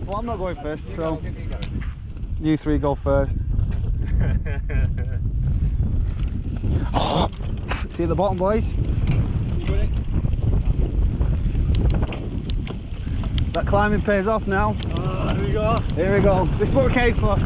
Well, I'm not going first, so you three go first. See at the bottom, boys? That climbing pays off now. Oh, here we go. Here we go. This is what we came for.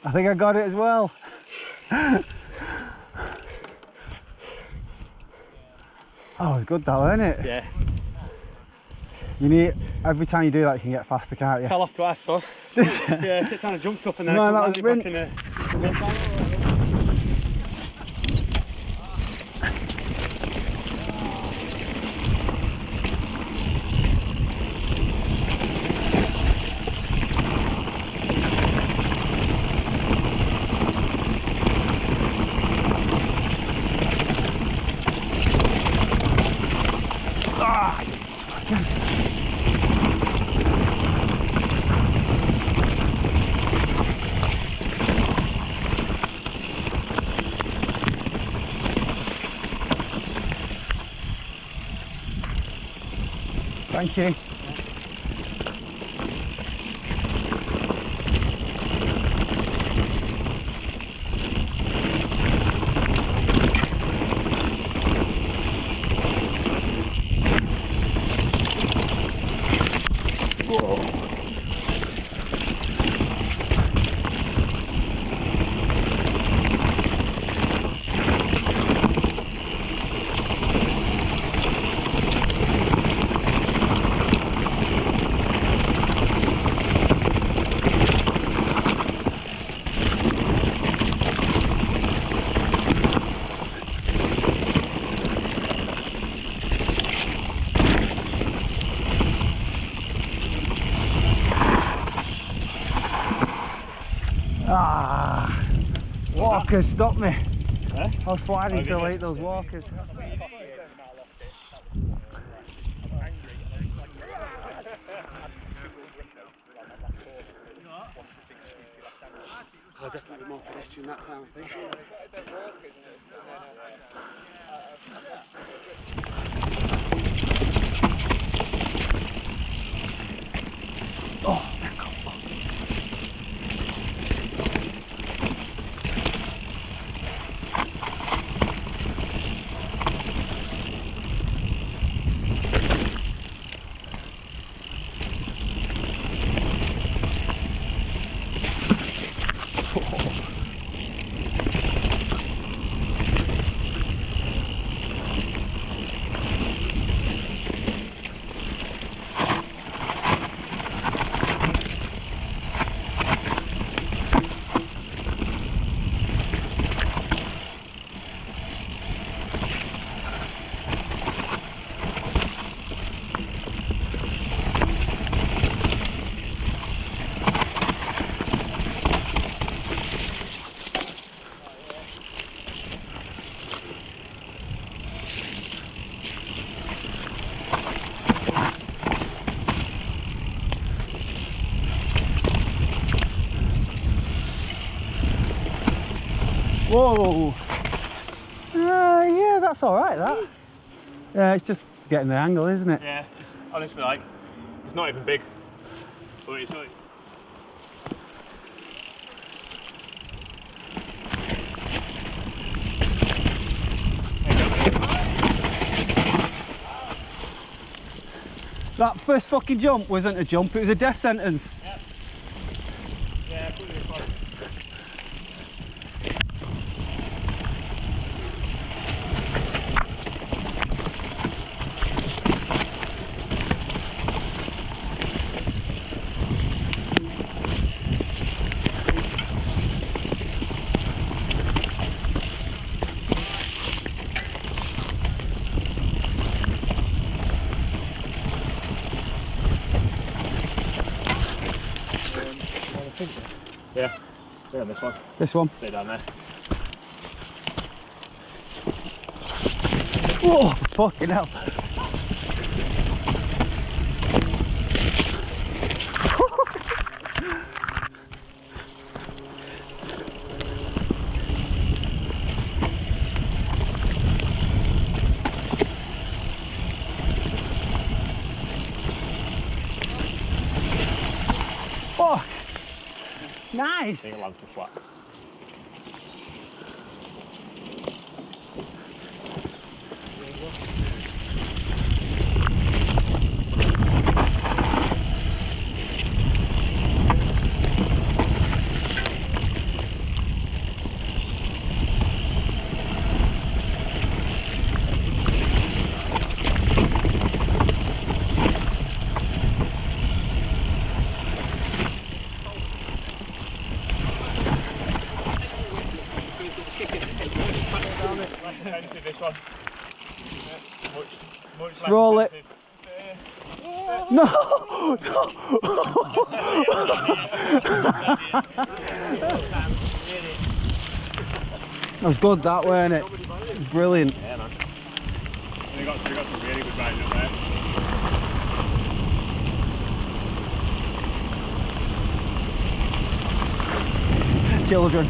I think I got it as well. Oh, it's good though, isn't it? Yeah. You need, every time you do that you can get faster, can't you? Fell off twice, so. Yeah, kept trying to jump stuff and then No, I that was back in the... Thank you. Ah, walkers stopped me. Huh? I was flying until late, those walkers. I'll definitely be more pedestrian that time, I think. Oh, Whoa! Yeah, that's alright, that. Yeah, it's just getting the angle, isn't it? Yeah, it's honestly like, it's not even big. But it's That first fucking jump wasn't a jump, it was a death sentence. yeah. Yeah, put it in front. Yeah, stay on this one. This one. Stay down there. Oh, fucking hell. Fuck. Nice. I think it lands the flat. This one. Much less Roll it. No! No! That was good, that, weren't it? It was brilliant. Yeah, man. We got some really good riding up there. Children.